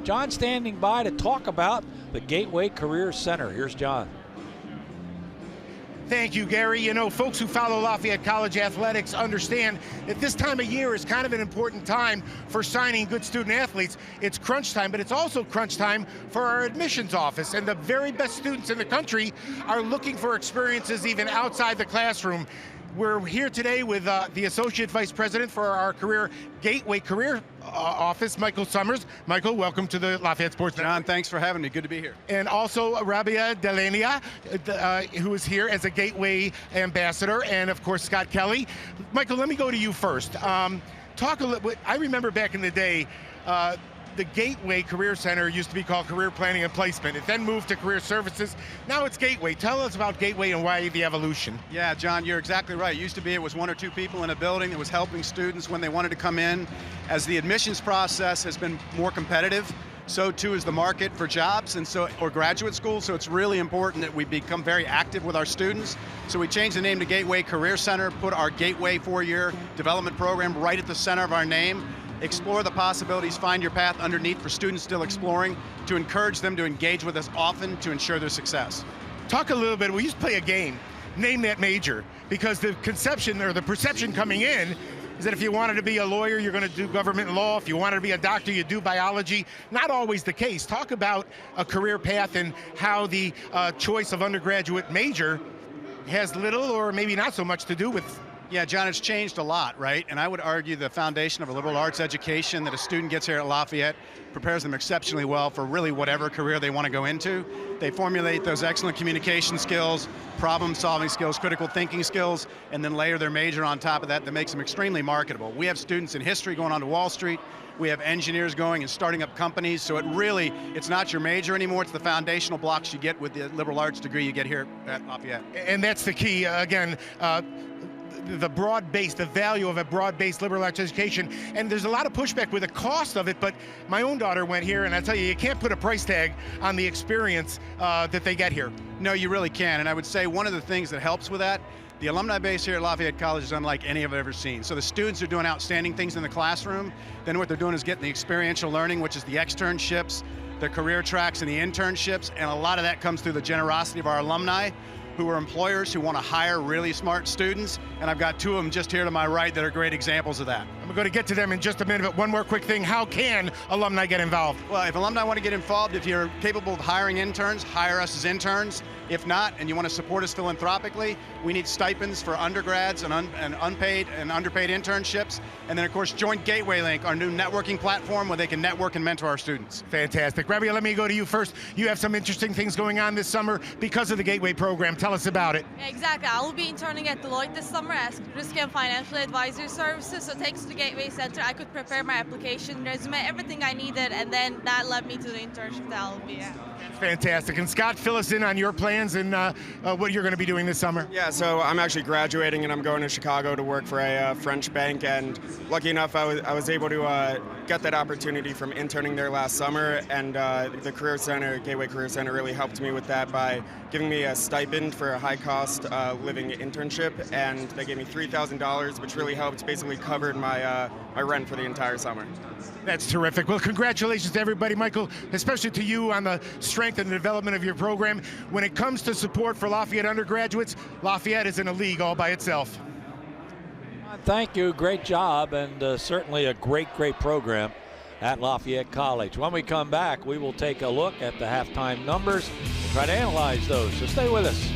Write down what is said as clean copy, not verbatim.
John standing by to talk about the Gateway Career Center. Here's John. Thank you, Gary. You know, folks who follow Lafayette College athletics understand that this time of year is kind of an important time for signing good student athletes. It's crunch time, but it's also crunch time for our admissions office. And the very best students in the country are looking for experiences even outside the classroom. We're here today with the Associate Vice President for our Gateway Career Office, Michael Summers. Michael, welcome to the Lafayette Sports Network. John, thanks for having me. Good to be here. And also Rabia Demirelli, who is here as a Gateway Ambassador, and of course Scott Kelly. Michael, let me go to you first. Talk a little. I remember back in the day, the Gateway Career Center used to be called Career Planning and Placement. It then moved to Career Services. Now it's Gateway. Tell us about Gateway and why the evolution. Yeah, John, you're exactly right. It used to be it was one or two people in a building that was helping students when they wanted to come in. As the admissions process has been more competitive, so too is the market for jobs or graduate school. So it's really important that we become very active with our students. So we changed the name to Gateway Career Center, put our Gateway 4-year development program right at the center of our name. Explore the possibilities, find your path underneath for students still exploring, to encourage them to engage with us often to ensure their success. Talk a little bit, we used to play a game, name that major, because the conception or the perception coming in is that if you wanted to be a lawyer, you're going to do government law. If you wanted to be a doctor, you do biology. Not always the case. Talk about a career path and how the choice of undergraduate major has little or maybe not so much to do with. Yeah, John, it's changed a lot, right? And I would argue the foundation of a liberal arts education that a student gets here at Lafayette prepares them exceptionally well for really whatever career they want to go into. They formulate those excellent communication skills, problem-solving skills, critical thinking skills, and then layer their major on top of that makes them extremely marketable. We have students in history going on to Wall Street. We have engineers going and starting up companies, so it's not your major anymore, it's the foundational blocks you get with the liberal arts degree you get here at Lafayette. And that's the key, again, the broad-based, the value of a broad-based liberal arts education. And there's a lot of pushback with the cost of it, but my own daughter went here, and I tell you can't put a price tag on the experience that they get here. No, you really can, and I would say one of the things that helps with that, the alumni base here at Lafayette College is unlike any I've ever seen. So the students are doing outstanding things in the classroom, then what they're doing is getting the experiential learning, which is the externships, the career tracks, and the internships, and a lot of that comes through the generosity of our alumni, who are employers who want to hire really smart students, and I've got two of them just here to my right that are great examples of that. I'm going to get to them in just a minute, but one more quick thing. How can alumni get involved? Well, if alumni want to get involved, if you're capable of hiring interns, hire us as interns. If not, and you want to support us philanthropically, we need stipends for undergrads and unpaid and underpaid internships. And then, of course, join Gateway Link, our new networking platform where they can network and mentor our students. Fantastic. Rabia, let me go to you first. You have some interesting things going on this summer because of the Gateway program. Tell us about it. Exactly. I will be interning at Deloitte this summer as Risk and Financial Advisory Services. So thanks to the Gateway Center, I could prepare my application, resume, everything I needed, and then that led me to the internship that I'll be at. Fantastic. And Scott, fill us in on your plans and what you're going to be doing this summer. Yeah, so I'm actually graduating and I'm going to Chicago to work for a French bank, and lucky enough I was able to get that opportunity from interning there last summer, and the Career Center, Gateway Career Center, really helped me with that by giving me a stipend for a high-cost living internship, and they gave me $3,000, which really helped, basically covered my rent for the entire summer. That's terrific. Well, congratulations to everybody, Michael, especially to you on the strength and the development of your program. When it comes to support for Lafayette undergraduates, Lafayette is in a league all by itself. Thank you, great job, and certainly a great program at Lafayette College. When we come back, we will take a look at the halftime numbers and try to analyze those, so stay with us.